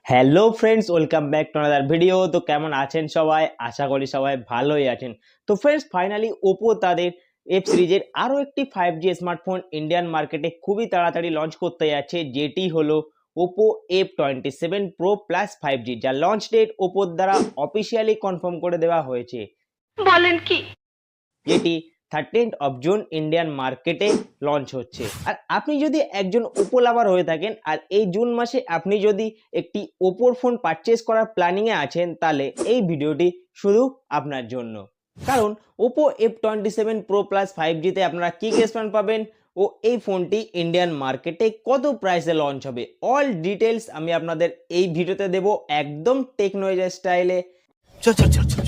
Hello friends, welcome back to another video. তো কেমন আছেন সবাই? আশা করি সবাই ভালোই আছেন। তো ফ্রেন্ডস, ফাইনালি ওপো তাদের এফ সিরিজের আরও একটি 5G স্মার্টফোন ইন্ডিয়ান মার্কেটে খুবই তাড়াতাড়ি লঞ্চ করতে যাচ্ছে, যেটি হলো Oppo F27 Pro Plus 5G, যার লঞ্চ ডেট ওপোর দ্বারা অফিসিয়ালি কনফার্ম করে দেওয়া হয়েছে। বলেন কি? যেটি 13th জুন ইন্ডিয়ান মার্কেটে লঞ্চ হচ্ছে। আর আপনি যদি একজন ওপো লাভার হয়ে থাকেন আর এই জুন মাসে আপনি যদি একটি ওপোর ফোন পারচেস করার প্ল্যানিংয়ে আছেন, তাহলে এই ভিডিওটি শুধু আপনার জন্য। কারণ ওপো F27 Pro Plus 5Gতে আপনারা কী স্মার্ট পাবেন ও এই ফোনটি ইন্ডিয়ান মার্কেটে কত প্রাইসে লঞ্চ হবে, অল ডিটেলস আমি আপনাদের এই ভিডিওতে দেব, একদম টেকনোলজি স্টাইলে। चल चल चल चल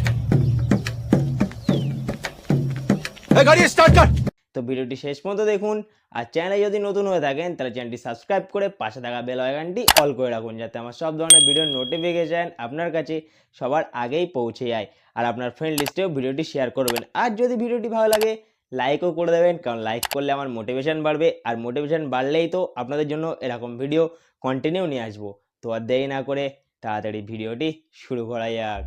गाड़ी स्टार्ट कर। তো ভিডিওটি শেষ পর্যন্ত দেখুন। আর চ্যানেলে যদি নতুন হয়ে থাকেন তাহলে চ্যানেলটি সাবস্ক্রাইব করে পাশে থাকা বেল আইকনটি অল করে রাখুন, যাতে আমার সব ধরনের ভিডিওর নোটিফিকেশান আপনার কাছে সবার আগেই পৌঁছে যায়। আর আপনার ফ্রেন্ড লিস্টেও ভিডিওটি শেয়ার করবেন। আর যদি ভিডিওটি ভালো লাগে লাইকও করে দেবেন, কারণ লাইক করলে আমার মোটিভেশন বাড়বে, আর মোটিভেশন বাড়লেই তো আপনাদের জন্য এরকম ভিডিও কন্টিনিউ নিয়ে আসবো। তো আর দেরি না করে তাড়াতাড়ি ভিডিওটি শুরু করা যাক।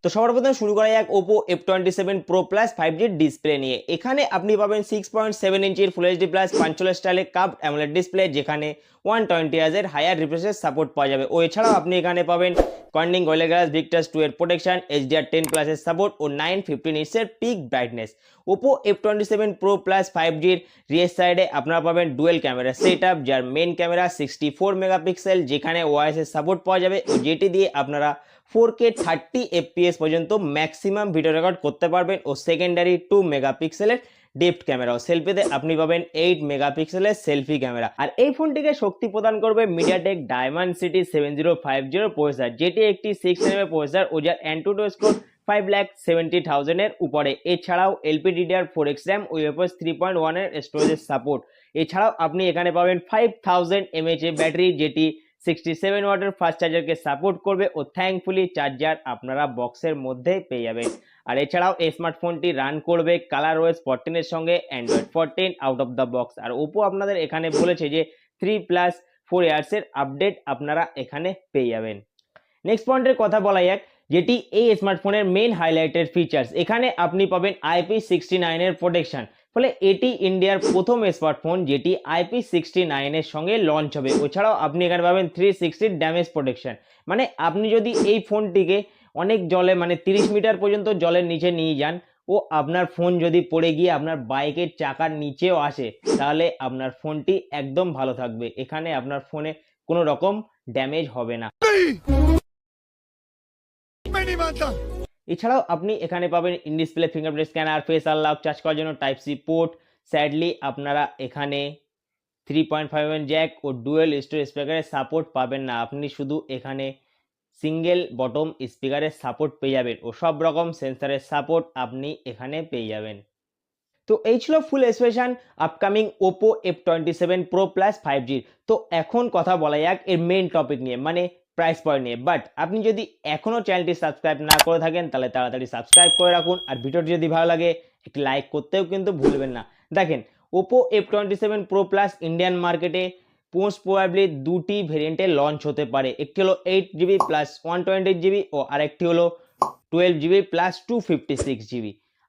তো সবার প্রথমে শুরু করা যাক Oppo F27 Pro Plus 5G display নিয়ে। এখানে আপনি পাবেন 6.7 ইঞ্চির ফুল এইচডি প্লাস 45 স্টাইলে কার্ভড অ্যামোলেড ডিসপ্লে, যেখানে 120 হার্জ হায়ার রিফ্রেশের সাপোর্ট পাওয়া যাবে। ও এছাড়াও আপনি এখানে পাবেন কর্নিং গোরিলা গ্লাস ভিক্টাস 2 এর প্রোটেকশন, HDR10 প্লাসের সাপোর্ট ও 915 নিটসের peak brightness. Oppo F27 Pro Plus 5Gর রিয়ার সাইডে আপনারা পাবেন ডুয়েল ক্যামেরা সেটআপ, যার মেন ক্যামেরা 64 মেগাপিক্সেল, যেখানে ওআইএস এর সাপোর্ট পাওয়া যাবে ও যেটি দিয়ে আপনারা 4K 30 FPS পর্যন্ত ম্যাক্সিমাম ভিডিও রেকর্ড করতে পারবেন। ও সেকেন্ডারি 2 মেগাপিক্সেলের ডেপথ ক্যামেরা ও সেলফিতে আপনি পাবেন 8 মেগাপিক্সেলের সেলফি ক্যামেরা। আর এই ফোনটিকে শক্তি প্রদান করবে মিডিয়াটেক ডায়মন্ডসিটি 7050 প্রসেসর, যেটি একটি 6nm প্রসেসর ও যার Antutu স্কোর 5,70,000 এর উপরে। এছাড়াও LPDDR4X RAM ও UFS 3.1 এর স্টোরেজের সাপোর্ট। এছাড়াও আপনি এখানে পাবেন 5000 mAh ব্যাটারি, যেটি 67 ওয়াটের ফাস্ট চার্জারকে সাপোর্ট করবে ও থ্যাঙ্কফুলি চার্জার আপনারা বক্সের মধ্যেই পেয়ে যাবেন। আর এছাড়াও এই স্মার্টফোনটি রান করবে ColorOS 14 এর সঙ্গে Android 14 out of the box. আর ওপো আপনাদের এখানে বলেছে যে 3+4 ইয়ার্সের আপডেট আপনারা এখানে পেয়ে যাবেন। নেক্সট পয়েন্টের কথা বলা যাক, যেটি এই স্মার্টফোনের মেন হাইলাইটের ফিচার্স। এখানে আপনি পাবেন IP69 এর প্রোটেকশন, ফলে এটি ইন্ডিয়ার প্রথম স্মার্টফোন যেটি IP69 এর সঙ্গে লঞ্চ হবে। এছাড়াও আপনি এখানে পাবেন 360 ড্যামেজ প্রোটেকশন, মানে আপনি যদি এই ফোনটিকে অনেক জলে, মানে 30 মিটার পর্যন্ত জলের নিচে নিয়ে যান ও আপনার ফোন যদি পড়ে গিয়ে আপনার বাইকের চাকার নিচেও আসে, তাহলে আপনার ফোনটি একদম ভালো থাকবে। এখানে আপনার ফোনে কোনো রকম ড্যামেজ হবে না। এছাড়াও আপনি এখানে পাবেন in display fingerprint scanner, face unlock, charge করার জন্য টাইপ সি পোর্ট। স্যাডলি আপনারা এখানে 3.5mm জ্যাক ও ডুয়েল স্টোরেজ স্পিকারের সাপোর্ট পাবেন না, আপনি শুধু এখানে সিঙ্গেল বটম স্পিকারের সাপোর্ট পেয়ে যাবেন ও সব রকম সেন্সারের সাপোর্ট আপনি এখানে পেয়ে যাবেন। তো এই ছিল full special upcoming Oppo F27 Pro Plus 5G। তো এখন কথা বলা যাক এর মেন টপিক নিয়ে, মানে প্রাইস পয়েন্ট নিয়ে। বাট আপনি যদি এখনও চ্যানেলটি সাবস্ক্রাইব না করে থাকেন তাহলে তাড়াতাড়ি সাবস্ক্রাইব করে রাখুন। আর ভিডিওটি যদি ভালো লাগে একটি লাইক করতেও কিন্তু ভুলবেন না। দেখেন, Oppo F27 Pro Plus Indian মার্কেটে মোস্ট প্রবাবলি দুটি ভেরিয়েন্টে লঞ্চ হতে পারে। একটি হলো 8GB প্লাস 128GB ও আরেকটি হলো 12GB প্লাস 256GB।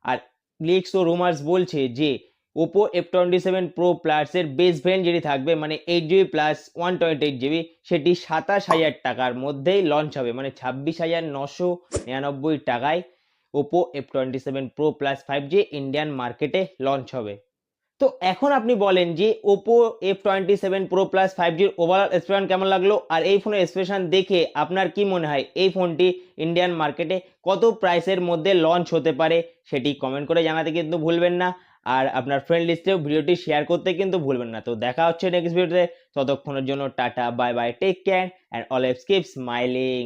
আর লিক্স ও রুমার্স বলছে যে ওপো F27 Pro Plus এর বেস ভেরিয়েন্ট যেটি থাকবে, মানে 8GB প্লাস 128GB, সেটি 27,000 টাকার মধ্যেই লঞ্চ হবে, মানে 26,999 টাকায় Oppo F27 Pro Plus 5G Indian মার্কেটে লঞ্চ হবে। তো এখন আপনি বলেন যে ওপো F27 Pro Plus 5Gর ওভারঅল স্পেশন কেমন লাগলো, আর এই ফোনের স্পেশন দেখে আপনার কি মনে হয় এই ফোনটি ইন্ডিয়ান মার্কেটে কত প্রাইসের মধ্যে লঞ্চ হতে পারে, সেটি কমেন্ট করে জানাতে কিন্তু ভুলবেন না। আর আপনার ফ্রেন্ড লিস্টেও ভিডিওটি শেয়ার করতে কিন্তু ভুলবেন না। তো দেখা হচ্ছে নেক্সট ভিডিওতে, ততক্ষণের জন্য tata, bye bye, take care and always keep smiling.